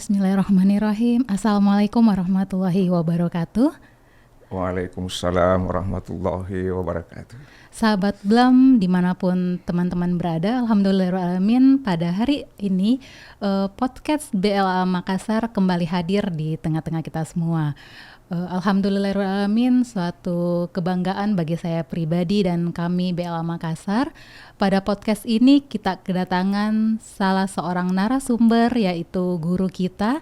Bismillahirrahmanirrahim. Assalamualaikum warahmatullahi wabarakatuh. Waalaikumsalam warahmatullahi wabarakatuh. Sahabat Blam dimanapun teman-teman berada, alhamdulillahirrahmanirrahim, pada hari ini podcast BLA Makassar kembali hadir di tengah-tengah kita semua. Alhamdulillahirrahmanirrahim, suatu kebanggaan bagi saya pribadi dan kami BLA Makassar. Pada podcast ini kita kedatangan salah seorang narasumber, yaitu guru kita,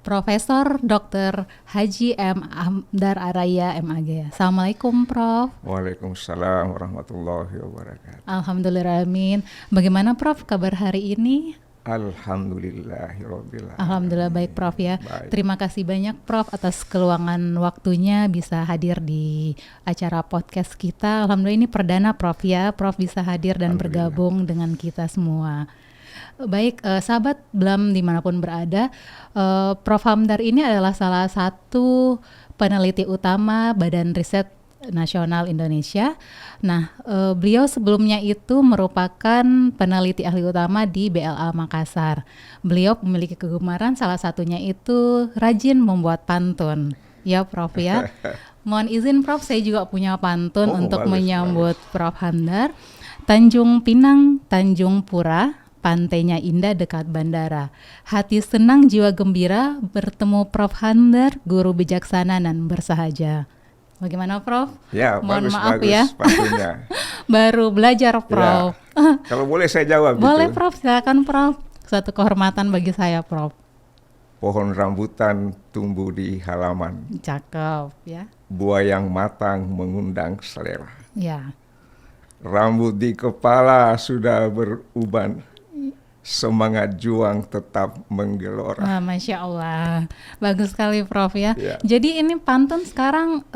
Profesor Dr. Haji M. Amdar Araya MAG. Assalamualaikum Prof. Waalaikumsalam warahmatullahi wabarakatuh. Alhamdulillahirrahmanirrahim. Bagaimana Prof kabar hari ini? Alhamdulillahirobbilalamin. Alhamdulillah baik Prof ya. Baik. Terima kasih banyak Prof atas keluangan waktunya bisa hadir di acara podcast kita. Alhamdulillah ini perdana Prof ya. Prof bisa hadir dan bergabung dengan kita semua. Baik, sahabat Blam dimanapun berada, Prof Hamdar ini adalah salah satu peneliti utama Badan Riset Nasional Indonesia. Nah, beliau sebelumnya itu merupakan peneliti ahli utama di BLA Makassar. Beliau memiliki kegemaran, salah satunya itu rajin membuat pantun. Ya Prof ya. Mohon izin Prof, saya juga punya pantun untuk menyambut Prof Hamdar. Tanjung Pinang, Tanjung Pura, pantainya indah dekat bandara. Hati senang jiwa gembira bertemu Prof Hamdar, guru bijaksana dan bersahaja. Bagaimana Prof? Ya, mohon bagus, maaf bagus, ya. Pantunnya. Baru belajar Prof. Ya. Kalau boleh saya jawab. Boleh gitu. Prof, silakan Prof. Suatu kehormatan bagi saya Prof. Pohon rambutan tumbuh di halaman. Cakep ya. Buah yang matang mengundang selera. Ya. Rambut di kepala sudah beruban. Semangat juang tetap menggelora. Wah, Masya Allah, bagus sekali Prof ya. Ya. Jadi ini pantun sekarang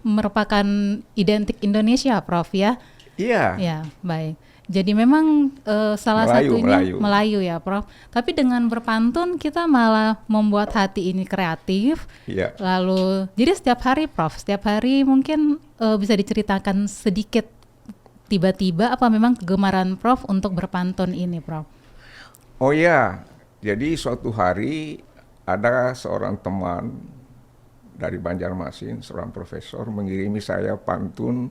merupakan identik Indonesia Prof ya. Iya. Ya, baik. Jadi memang salah satunya Melayu ya Prof. Tapi dengan berpantun kita malah membuat hati ini kreatif. Iya. Lalu jadi setiap hari Prof, setiap hari mungkin bisa diceritakan sedikit tiba-tiba apa memang kegemaran Prof untuk berpantun ini Prof? Oh ya, jadi suatu hari ada seorang teman dari Banjarmasin, seorang profesor mengirimi saya pantun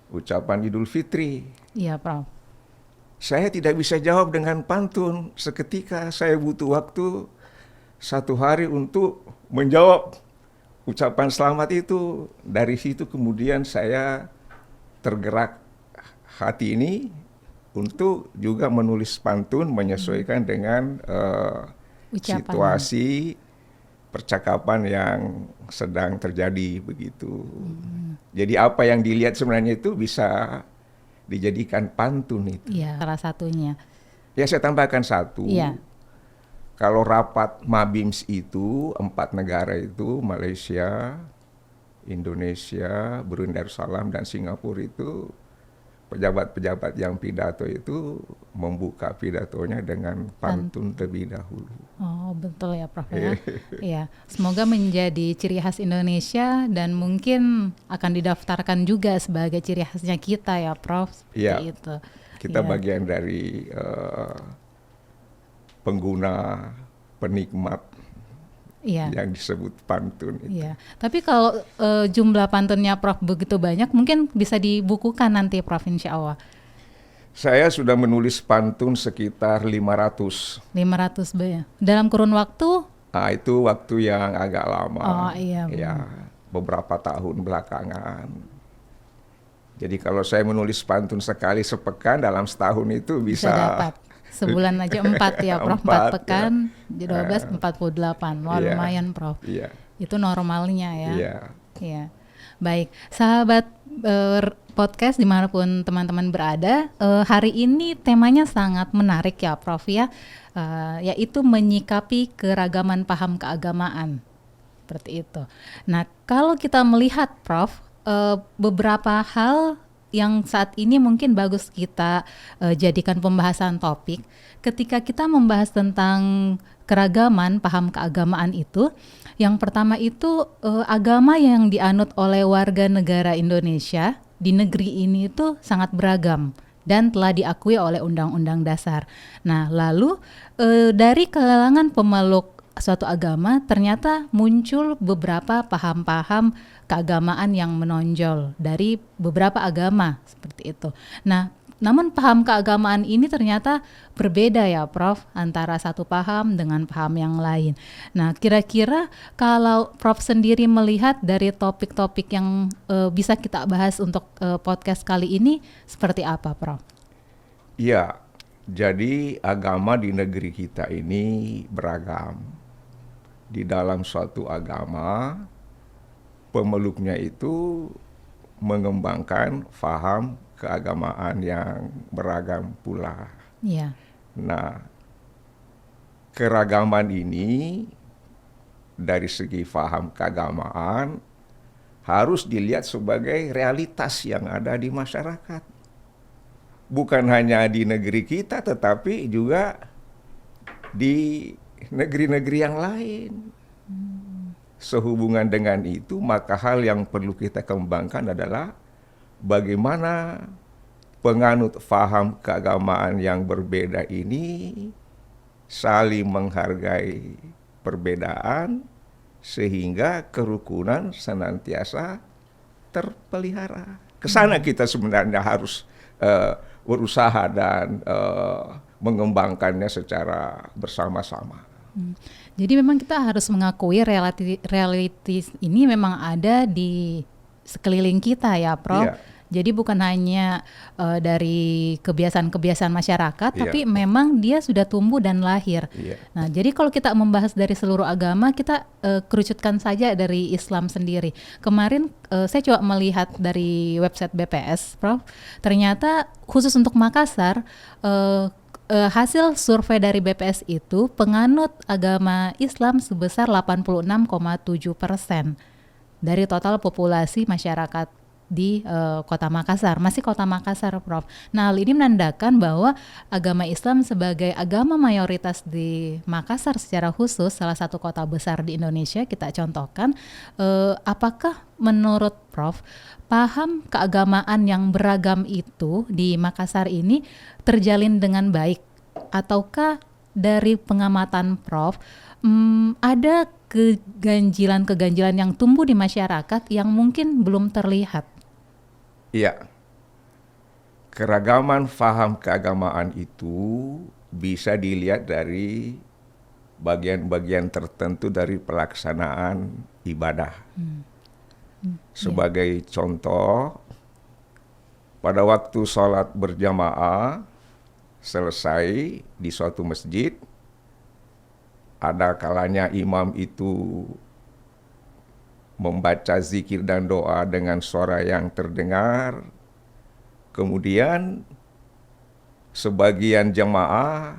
ucapan Idul Fitri. Iya Prof. Saya tidak bisa jawab dengan pantun, seketika saya butuh waktu 1 hari untuk menjawab ucapan selamat itu. Dari situ kemudian saya tergerak hati ini untuk juga menulis pantun menyesuaikan dengan situasi percakapan yang sedang terjadi begitu. Jadi apa yang dilihat sebenarnya itu bisa dijadikan pantun itu. Iya, salah satunya. Ya saya tambahkan satu. Iya. Kalau rapat Mabims itu 4 negara itu Malaysia, Indonesia, Brunei Darussalam dan Singapura itu pejabat-pejabat yang pidato itu membuka pidatonya dengan pantun terlebih dahulu. Oh betul ya Prof ya. Iya, semoga menjadi ciri khas Indonesia dan mungkin akan didaftarkan juga sebagai ciri khasnya kita ya Prof. Seperti itu. Kita bagian dari pengguna penikmat yang disebut pantun itu. Iya. Tapi kalau jumlah pantunnya Prof begitu banyak, mungkin bisa dibukukan nanti Prof insya Allah. Saya sudah menulis pantun sekitar 500. 500 ya. Dalam kurun waktu? Itu waktu yang agak lama. Oh iya. Ya, beberapa tahun belakangan. Jadi kalau saya menulis pantun sekali sepekan dalam setahun itu bisa dapat. Sebulan aja 4 ya Prof, 4 pekan, ya. 12, 48, wah lumayan Prof. Iya. Itu normalnya ya. Iya. Iya. Baik, sahabat podcast dimanapun teman-teman berada, hari ini temanya sangat menarik ya Prof ya, yaitu menyikapi keragaman paham keagamaan, seperti itu. Nah kalau kita melihat Prof, beberapa hal yang saat ini mungkin bagus kita jadikan pembahasan topik ketika kita membahas tentang keragaman paham keagamaan itu. Yang pertama itu agama yang dianut oleh warga negara Indonesia di negeri ini itu sangat beragam dan telah diakui oleh Undang-Undang Dasar. Nah lalu dari kalangan pemeluk suatu agama ternyata muncul beberapa paham-paham keagamaan yang menonjol dari beberapa agama seperti itu. Nah, namun paham keagamaan ini ternyata berbeda ya Prof, antara satu paham dengan paham yang lain. Nah, kira-kira kalau Prof sendiri melihat dari topik-topik yang bisa kita bahas untuk podcast kali ini seperti apa Prof? Ya, jadi agama di negeri kita ini beragam. Di dalam suatu agama, pemeluknya itu mengembangkan faham keagamaan yang beragam pula. Iya. Nah, keragaman ini dari segi faham keagamaan harus dilihat sebagai realitas yang ada di masyarakat. Bukan hanya di negeri kita, tetapi juga di negeri-negeri yang lain. Sehubungan dengan itu, maka hal yang perlu kita kembangkan adalah bagaimana penganut faham keagamaan yang berbeda ini saling menghargai perbedaan sehingga kerukunan senantiasa terpelihara. Kesana kita sebenarnya harus berusaha dan mengembangkannya secara bersama-sama. Jadi memang kita harus mengakui realitas ini memang ada di sekeliling kita ya Prof. Iya. Jadi bukan hanya dari kebiasaan-kebiasaan masyarakat, Iya. tapi memang dia sudah tumbuh dan lahir. Iya. Nah, jadi kalau kita membahas dari seluruh agama, kita kerucutkan saja dari Islam sendiri. Kemarin saya coba melihat dari website BPS, Prof. Ternyata khusus untuk Makassar, hasil survei dari BPS itu penganut agama Islam sebesar 86,7% dari total populasi masyarakat di Kota Makassar, masih Kota Makassar, Prof. Nah, hal ini menandakan bahwa agama Islam sebagai agama mayoritas di Makassar secara khusus, salah satu kota besar di Indonesia, kita contohkan, apakah menurut Prof, paham keagamaan yang beragam itu di Makassar ini terjalin dengan baik, ataukah dari pengamatan Prof, ada keganjilan yang tumbuh di masyarakat yang mungkin belum terlihat? Iya, keragaman faham keagamaan itu bisa dilihat dari bagian-bagian tertentu dari pelaksanaan ibadah. Sebagai contoh, pada waktu sholat berjamaah selesai di suatu masjid, ada kalanya imam itu membaca zikir dan doa dengan suara yang terdengar. Kemudian sebagian jemaah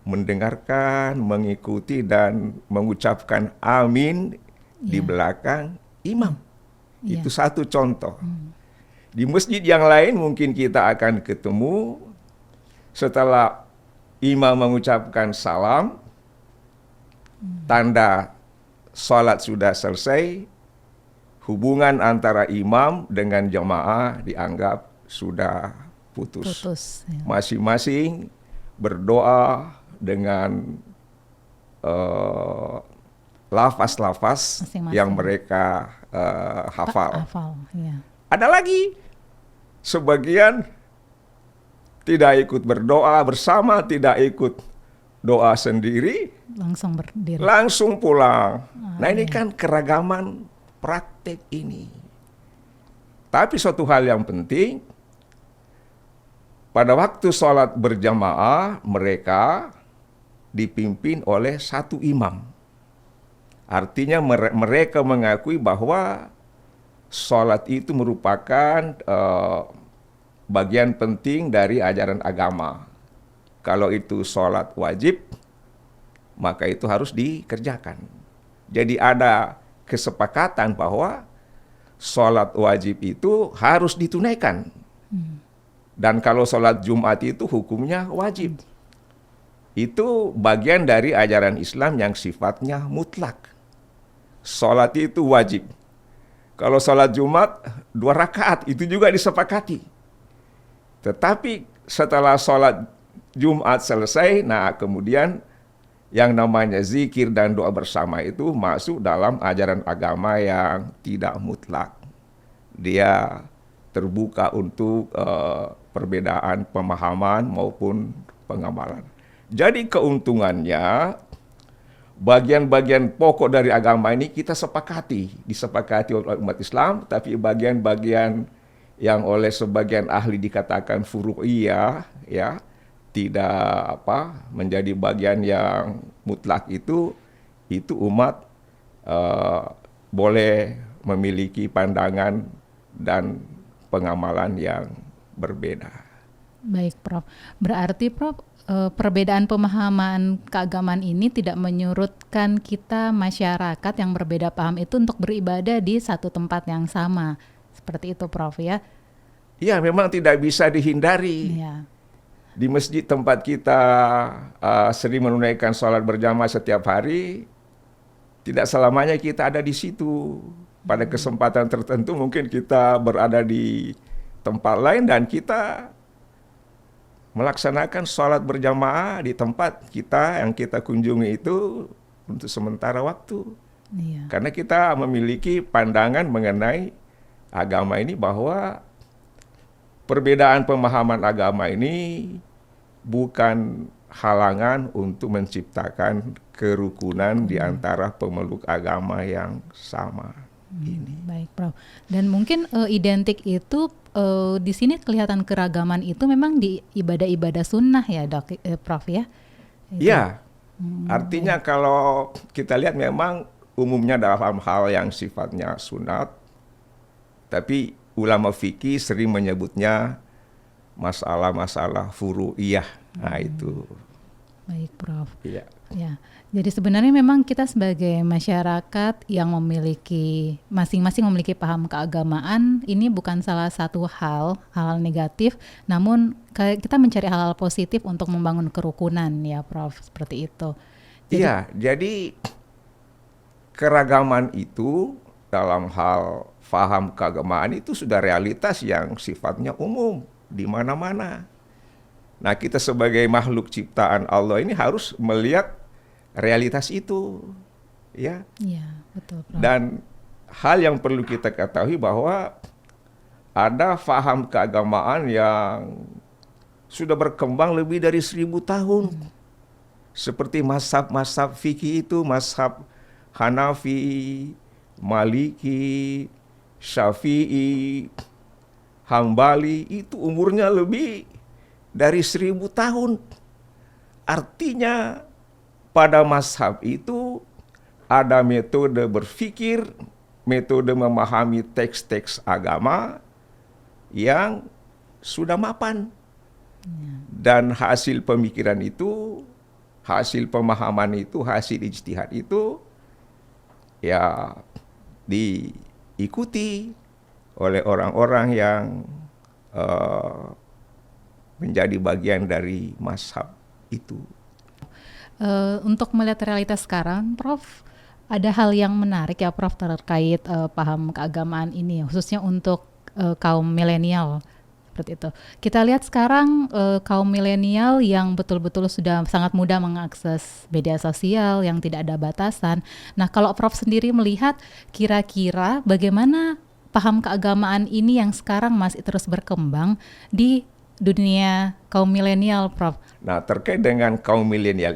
mendengarkan, mengikuti dan mengucapkan amin di belakang imam. Itu satu contoh. Di masjid yang lain mungkin kita akan ketemu setelah imam mengucapkan salam, tanda sholat sudah selesai, hubungan antara imam dengan jemaah dianggap sudah putus. Ya. Masing-masing berdoa dengan lafaz-lafaz yang mereka hafal. Ya. Ada lagi sebagian tidak ikut berdoa bersama, tidak ikut doa sendiri, langsung berdiri, langsung pulang. Nah, ini kan keragaman praktek ini. Tapi suatu hal yang penting, pada waktu sholat berjamaah mereka dipimpin oleh satu imam. Artinya mereka mengakui bahwa sholat itu merupakan bagian penting dari ajaran agama. Kalau itu sholat wajib, maka itu harus dikerjakan. Jadi ada kesepakatan bahwa sholat wajib itu harus ditunaikan. Dan kalau sholat Jumat itu hukumnya wajib. Itu bagian dari ajaran Islam yang sifatnya mutlak. Sholat itu wajib. Kalau sholat Jumat 2 rakaat itu juga disepakati. Tetapi setelah sholat Jumat selesai, nah kemudian yang namanya zikir dan doa bersama itu masuk dalam ajaran agama yang tidak mutlak. Dia terbuka untuk perbedaan pemahaman maupun pengamalan. Jadi keuntungannya, bagian-bagian pokok dari agama ini kita disepakati oleh umat Islam, tapi bagian-bagian yang oleh sebagian ahli dikatakan furu'iyah, ya, tidak menjadi bagian yang mutlak itu umat boleh memiliki pandangan dan pengamalan yang berbeda. Baik, Prof. Berarti, Prof, perbedaan pemahaman keagamaan ini tidak menyurutkan kita masyarakat yang berbeda paham itu untuk beribadah di satu tempat yang sama. Seperti itu, Prof, ya? Iya, memang tidak bisa dihindari. Iya. Di masjid tempat kita sering menunaikan sholat berjamaah setiap hari, tidak selamanya kita ada di situ. Pada kesempatan tertentu mungkin kita berada di tempat lain dan kita melaksanakan sholat berjamaah di tempat kita yang kita kunjungi itu untuk sementara waktu. Iya. Karena kita memiliki pandangan mengenai agama ini bahwa perbedaan pemahaman agama ini bukan halangan untuk menciptakan kerukunan di antara pemeluk agama yang sama. Baik, Prof. Dan mungkin identik itu di sini kelihatan keragaman itu memang di ibadah-ibadah sunnah ya, Dok, Prof, ya? Iya. Artinya kalau kita lihat memang umumnya dalam hal yang sifatnya sunat, tapi ulama fikih sering menyebutnya masalah-masalah furu'iyah. Nah, itu. Baik, Prof. Iya. Ya, jadi sebenarnya memang kita sebagai masyarakat yang memiliki masing-masing memiliki paham keagamaan, ini bukan salah satu hal negatif, namun kita mencari hal-hal positif untuk membangun kerukunan ya, Prof, seperti itu. Iya, jadi keragaman itu dalam hal paham keagamaan itu sudah realitas yang sifatnya umum di mana-mana. Nah, kita sebagai makhluk ciptaan Allah ini harus melihat realitas itu, ya. Iya, betul, Prof. Dan hal yang perlu kita ketahui bahwa ada paham keagamaan yang sudah berkembang lebih dari 1000 tahun. Seperti mazhab-mazhab fikih itu, mazhab Hanafi, Maliki, Syafi'i, Hambali, itu umurnya lebih dari 1000 tahun. Artinya pada mazhab itu ada metode berpikir, metode memahami teks-teks agama yang sudah mapan. Dan hasil pemikiran itu, hasil pemahaman itu, hasil ijtihad itu ya diikuti oleh orang-orang yang menjadi bagian dari mazhab itu. Untuk melihat realitas sekarang, Prof, ada hal yang menarik ya, Prof, terkait paham keagamaan ini, khususnya untuk kaum milenial seperti itu. Kita lihat sekarang kaum milenial yang betul-betul sudah sangat mudah mengakses media sosial yang tidak ada batasan. Nah, kalau Prof sendiri melihat kira-kira bagaimana paham keagamaan ini yang sekarang masih terus berkembang di dunia kaum milenial, Prof? Nah, terkait dengan kaum milenial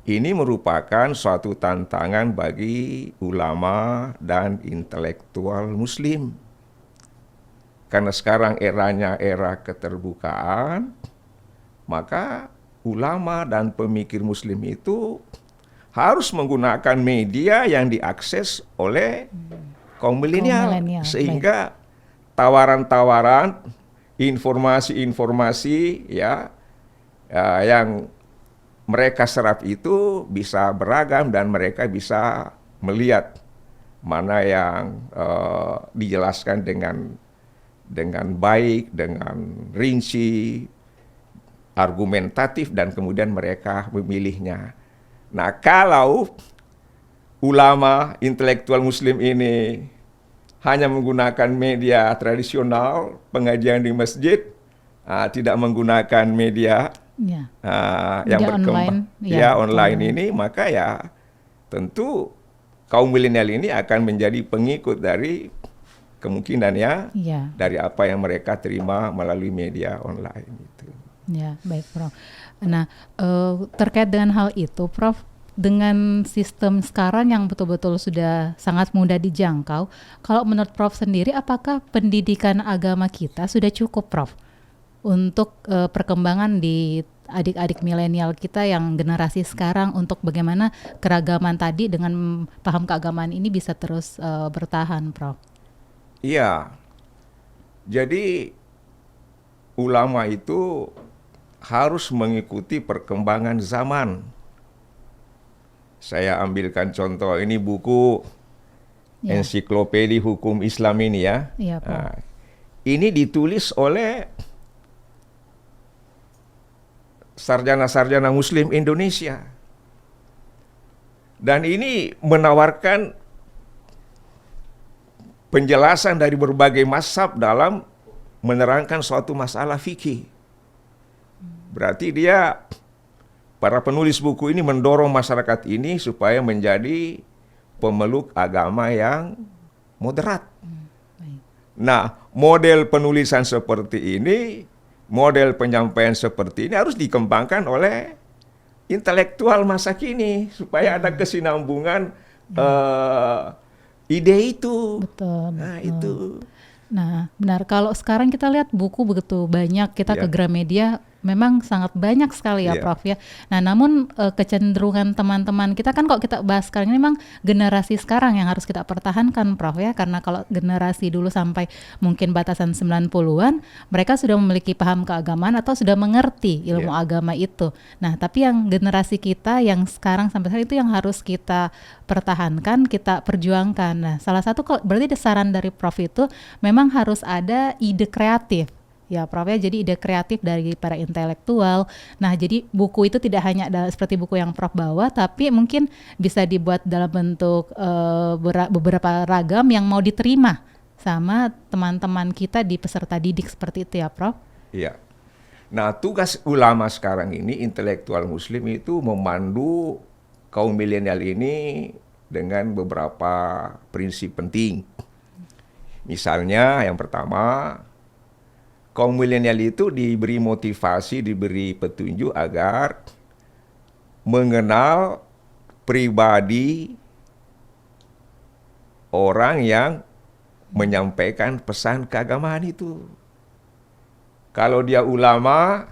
ini merupakan suatu tantangan bagi ulama dan intelektual muslim. Karena sekarang eranya era keterbukaan, maka ulama dan pemikir muslim itu harus menggunakan media yang diakses oleh kaum milenial. Sehingga tawaran-tawaran, informasi-informasi yang mereka serap itu bisa beragam dan mereka bisa melihat mana yang dijelaskan dengan baik, dengan rinci, argumentatif, dan kemudian mereka memilihnya. Nah, kalau ulama intelektual muslim ini hanya menggunakan media tradisional, pengajian di masjid, tidak menggunakan media Ya. yang Media berkembang online, online ini, maka ya tentu kaum milenial ini akan menjadi pengikut dari kemungkinannya dari apa yang mereka terima melalui media online itu. Ya, baik Prof. Nah, terkait dengan hal itu, Prof, dengan sistem sekarang yang betul-betul sudah sangat mudah dijangkau, kalau menurut Prof sendiri, apakah pendidikan agama kita sudah cukup, Prof, untuk perkembangan di adik-adik milenial kita yang generasi sekarang, untuk bagaimana keragaman tadi dengan paham keagamaan ini bisa terus bertahan, Prof? Iya, jadi ulama itu harus mengikuti perkembangan zaman. Saya ambilkan contoh, ini buku Ensiklopedia Hukum Islam ini ya. Ini ditulis oleh sarjana-sarjana Muslim Indonesia. Dan ini menawarkan penjelasan dari berbagai mazhab dalam menerangkan suatu masalah fikih. Berarti para penulis buku ini mendorong masyarakat ini supaya menjadi pemeluk agama yang moderat. Nah, model penulisan seperti ini, model penyampaian seperti ini harus dikembangkan oleh intelektual masa kini supaya ada kesinambungan ide itu. Betul. Itu. Nah, benar. Kalau sekarang kita lihat buku begitu banyak, kita ke Gramedia memang sangat banyak sekali ya Prof ya. Nah, namun kecenderungan teman-teman kita kan, kalau kita bahas sekarang ini memang generasi sekarang yang harus kita pertahankan Prof ya, karena kalau generasi dulu sampai mungkin batasan 90-an, mereka sudah memiliki paham keagamaan atau sudah mengerti ilmu agama itu. Nah, tapi yang generasi kita yang sekarang sampai sekarang itu yang harus kita pertahankan, kita perjuangkan. Nah, salah satu berarti saran dari Prof itu memang harus ada ide kreatif. Ya Prof ya, jadi ide kreatif dari para intelektual. Nah, jadi buku itu tidak hanya seperti buku yang Prof bawa, tapi mungkin bisa dibuat dalam bentuk beberapa ragam yang mau diterima sama teman-teman kita di peserta didik seperti itu ya Prof? Iya. Nah, tugas ulama sekarang ini, intelektual Muslim itu memandu kaum milenial ini dengan beberapa prinsip penting. Misalnya yang pertama, kaum milenial itu diberi motivasi, diberi petunjuk agar mengenal pribadi orang yang menyampaikan pesan keagamaan itu. Kalau dia ulama,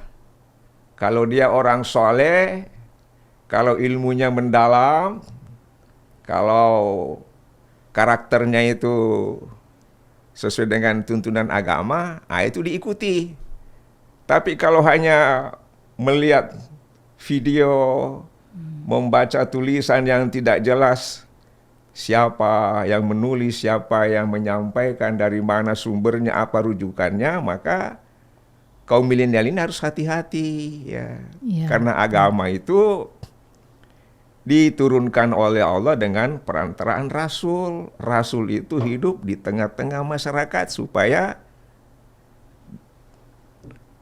kalau dia orang soleh, kalau ilmunya mendalam, kalau karakternya itu sesuai dengan tuntunan agama, itu diikuti. Tapi kalau hanya melihat video, membaca tulisan yang tidak jelas, siapa yang menulis, siapa yang menyampaikan, dari mana sumbernya, apa rujukannya, maka kaum milenial ini harus hati-hati ya. Karena agama itu diturunkan oleh Allah dengan perantaraan Rasul. Rasul itu hidup di tengah-tengah masyarakat supaya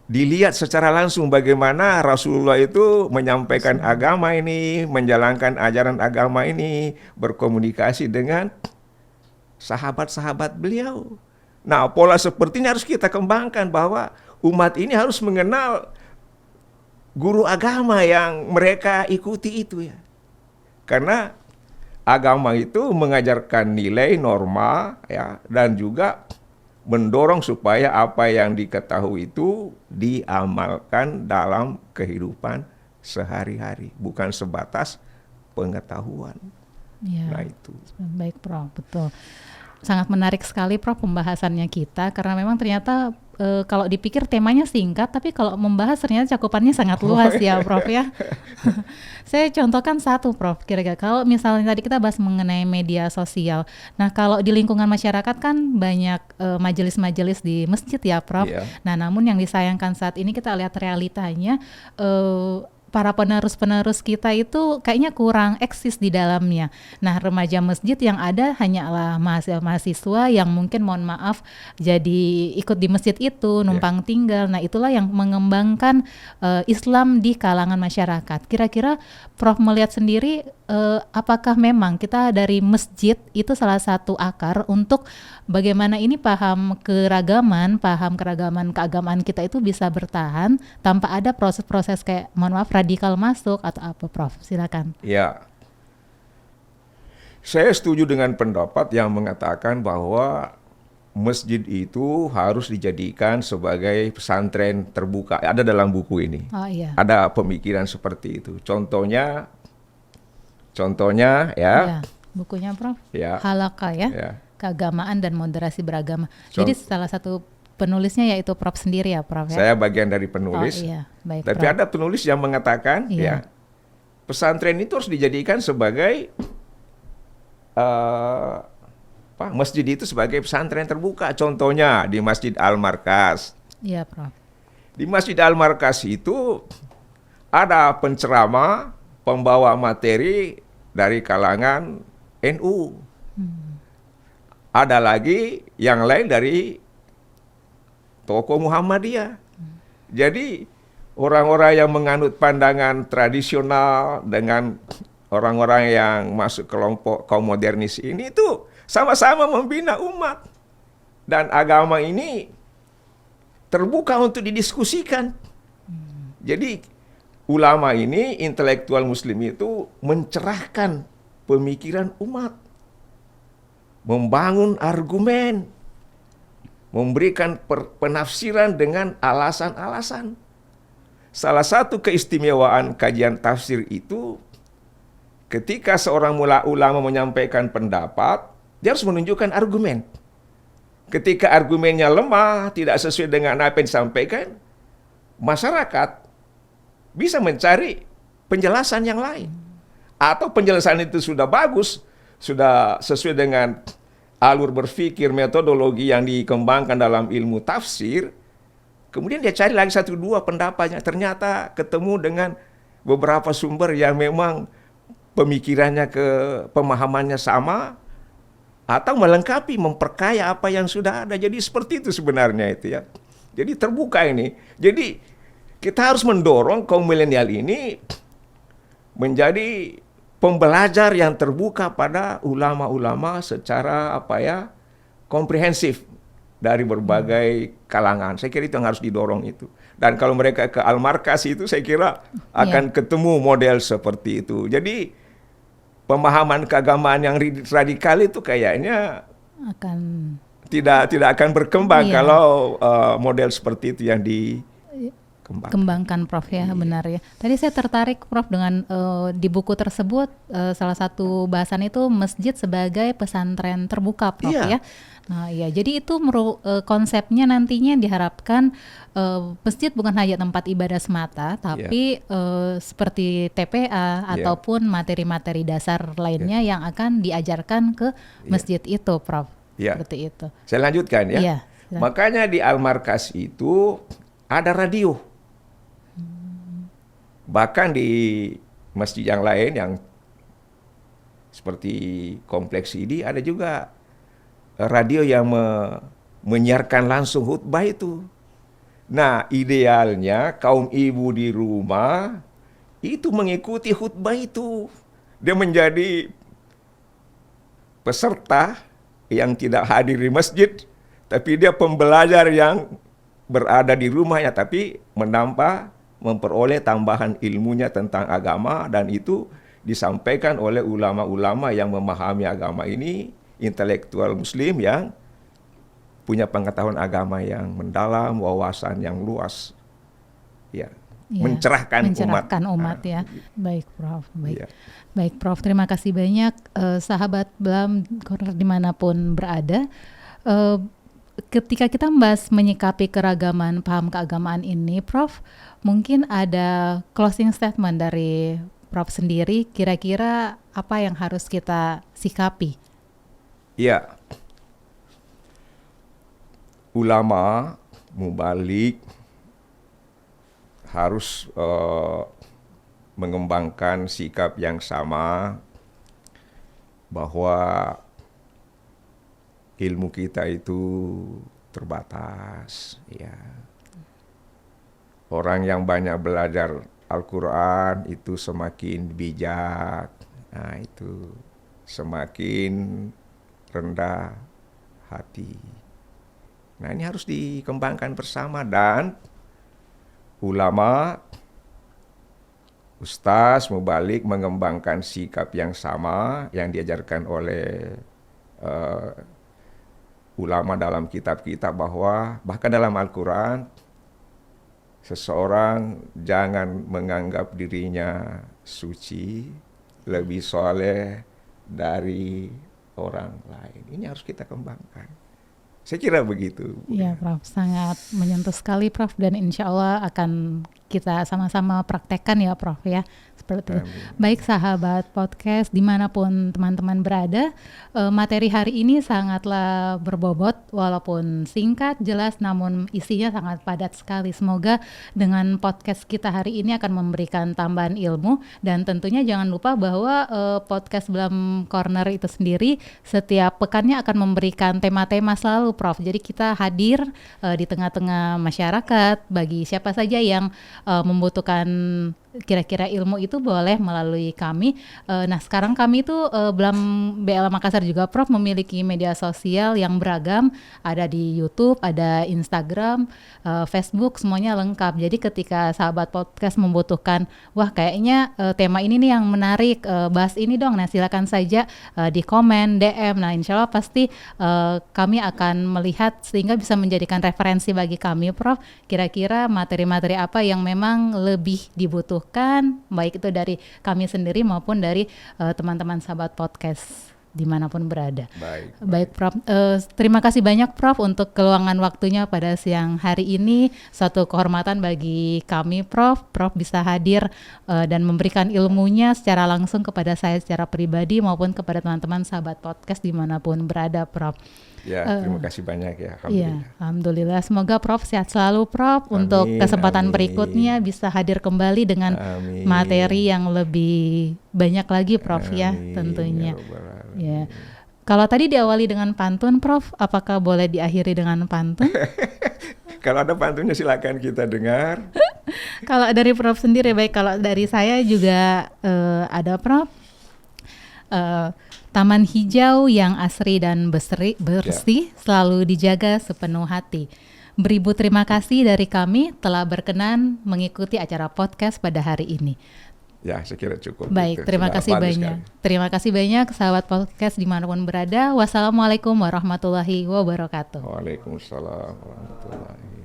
dilihat secara langsung bagaimana Rasulullah itu menyampaikan agama ini, menjalankan ajaran agama ini, berkomunikasi dengan sahabat-sahabat beliau. Nah, pola seperti ini harus kita kembangkan, bahwa umat ini harus mengenal guru agama yang mereka ikuti itu ya. Karena agama itu mengajarkan nilai, norma ya, dan juga mendorong supaya apa yang diketahui itu diamalkan dalam kehidupan sehari-hari, bukan sebatas pengetahuan. Ya, nah itu. Baik Prof, betul. Sangat menarik sekali Prof pembahasannya kita, karena memang ternyata kalau dipikir temanya singkat, tapi kalau membahas ternyata cakupannya sangat luas ya Prof ya. Saya contohkan satu Prof, kira-kira kalau misalnya tadi kita bahas mengenai media sosial. Nah, kalau di lingkungan masyarakat kan banyak majelis-majelis di masjid ya Prof. Nah, namun yang disayangkan saat ini kita lihat realitanya para penerus-penerus kita itu kayaknya kurang eksis di dalamnya. Nah, remaja masjid yang ada hanyalah mahasiswa yang mungkin mohon maaf jadi ikut di masjid itu, numpang tinggal. Nah, itulah yang mengembangkan Islam di kalangan masyarakat. Kira-kira Prof melihat sendiri apakah memang kita dari masjid itu salah satu akar untuk bagaimana ini paham keragaman keagamaan kita itu bisa bertahan tanpa ada proses-proses kayak mohon maaf radikal masuk atau apa, Prof? Silakan. Ya, saya setuju dengan pendapat yang mengatakan bahwa masjid itu harus dijadikan sebagai pesantren terbuka. Ada dalam buku ini. Oh iya. Ada pemikiran seperti itu. Contohnya ya. Iya, bukunya Prof. Ya. Halaka ya. Ya. Keagamaan dan moderasi beragama. Jadi salah satu penulisnya yaitu Prof sendiri ya, Prof ya. Saya bagian dari penulis. Oh iya, baik. Tapi Prof. ada penulis yang mengatakan ya, pesantren itu harus dijadikan sebagai masjid itu sebagai pesantren terbuka. Contohnya di Masjid Al-Markas. Iya, Prof. Di Masjid Al-Markas itu ada penceramah, pembawa materi dari kalangan NU. Ada lagi yang lain dari tokoh Muhammadiyah. Jadi orang-orang yang menganut pandangan tradisional dengan orang-orang yang masuk kelompok kaum modernis ini itu sama-sama membina umat. Dan agama ini terbuka untuk didiskusikan. Jadi ulama ini, intelektual muslim itu mencerahkan pemikiran umat. Membangun argumen. Memberikan penafsiran dengan alasan-alasan. Salah satu keistimewaan kajian tafsir itu, ketika seorang ulama menyampaikan pendapat, dia harus menunjukkan argumen. Ketika argumennya lemah, tidak sesuai dengan apa yang disampaikan, masyarakat bisa mencari penjelasan yang lain. Atau penjelasan itu sudah bagus, sudah sesuai dengan alur berpikir, metodologi yang dikembangkan dalam ilmu tafsir, kemudian dia cari lagi 1-2 pendapatnya, ternyata ketemu dengan beberapa sumber yang memang pemikirannya pemahamannya sama, atau melengkapi, memperkaya apa yang sudah ada. Jadi seperti itu sebenarnya itu ya. Jadi terbuka ini. Jadi kita harus mendorong kaum milenial ini menjadi pembelajar yang terbuka pada ulama-ulama secara komprehensif dari berbagai kalangan. Saya kira itu yang harus didorong itu. Dan kalau mereka ke Al-Markas itu saya kira akan ketemu model seperti itu. Jadi pemahaman keagamaan yang radikal itu kayaknya tidak akan berkembang kalau model seperti itu yang dikembangkan, Prof ya. Benar ya. Tadi saya tertarik, Prof, dengan di buku tersebut salah satu bahasan itu masjid sebagai pesantren terbuka, Prof ya. Nah, ya, jadi itu konsepnya nantinya diharapkan masjid bukan hanya tempat ibadah semata, tapi seperti TPA ataupun materi-materi dasar lainnya yang akan diajarkan ke masjid itu, Prof. Seperti itu. Saya lanjutkan ya. Makanya di Al-Markas itu ada radio. Bahkan di masjid yang lain yang seperti kompleks ini ada juga radio yang menyiarkan langsung khutbah itu. Nah, idealnya kaum ibu di rumah itu mengikuti khutbah itu. Dia menjadi peserta yang tidak hadir di masjid, tapi dia pembelajar yang berada di rumahnya, tapi memperoleh tambahan ilmunya tentang agama, dan itu disampaikan oleh ulama-ulama yang memahami agama ini, intelektual muslim yang punya pengetahuan agama yang mendalam, wawasan yang luas, mencerahkan umat ya. Baik, Prof. Baik, Prof. Terima kasih banyak, sahabat Blam dimanapun berada. Ketika kita membahas menyikapi keragaman paham keagamaan ini, Prof, mungkin ada closing statement dari Prof sendiri. Kira-kira apa yang harus kita sikapi? Ya, ulama, mubalik harus mengembangkan sikap yang sama bahwa ilmu kita itu terbatas, ya. Orang yang banyak belajar Al-Quran itu semakin bijak, nah itu semakin rendah hati. Nah ini harus dikembangkan bersama, dan ulama, ustaz, mubalik mengembangkan sikap yang sama yang diajarkan oleh ulama dalam kitab-kitab, bahwa bahkan dalam Al-Quran seseorang jangan menganggap dirinya suci, lebih soleh dari orang lain. Ini harus kita kembangkan. Saya kira begitu. Ya, Prof, sangat menyentuh sekali, Prof, dan insya Allah akan kita sama-sama praktekkan ya, Prof, ya. Seperti itu. Baik sahabat podcast dimanapun teman-teman berada, materi hari ini sangatlah berbobot, walaupun singkat, jelas, namun isinya sangat padat sekali. Semoga dengan podcast kita hari ini akan memberikan tambahan ilmu, dan tentunya jangan lupa bahwa podcast Blam Corner itu sendiri setiap pekannya akan memberikan tema-tema selalu, Prof. Jadi kita hadir di tengah-tengah masyarakat. Bagi siapa saja yang membutuhkan kira-kira ilmu itu boleh melalui kami. Nah sekarang kami itu Blam BL Makassar juga, Prof, memiliki media sosial yang beragam. Ada di YouTube, ada Instagram, Facebook, semuanya lengkap. Jadi ketika sahabat podcast membutuhkan, wah kayaknya tema ini nih yang menarik, bahas ini dong. Nah silakan saja di komen, DM. Nah insya Allah pasti kami akan melihat sehingga bisa menjadikan referensi bagi kami, Prof. Kira-kira materi-materi apa yang memang lebih dibutuhkan, baik itu dari kami sendiri maupun dari teman-teman sahabat podcast dimanapun berada. Baik Prof. Terima kasih banyak, Prof, untuk keluangan waktunya pada siang hari ini. Suatu kehormatan bagi kami, Prof. Prof bisa hadir dan memberikan ilmunya secara langsung kepada saya secara pribadi maupun kepada teman-teman sahabat podcast dimanapun berada, Prof. Ya, terima kasih banyak ya. Alhamdulillah. Ya, alhamdulillah. Semoga Prof sehat selalu, Prof. Amin, untuk kesempatan berikutnya bisa hadir kembali dengan materi yang lebih banyak lagi, Prof. Ya, tentunya. Ya. Kalau tadi diawali dengan pantun, Prof, apakah boleh diakhiri dengan pantun? Kalau ada pantunnya silakan kita dengar. Kalau dari Prof sendiri, baik. Kalau dari saya juga ada, Prof. Taman hijau yang asri dan bersih selalu dijaga sepenuh hati. Beribu terima kasih dari kami telah berkenan mengikuti acara podcast pada hari ini. Ya, saya kira cukup. Baik, terima kasih banyak. Terima kasih banyak sahabat podcast dimanapun berada. Wassalamualaikum warahmatullahi wabarakatuh. Waalaikumsalam warahmatullahi wabarakatuh.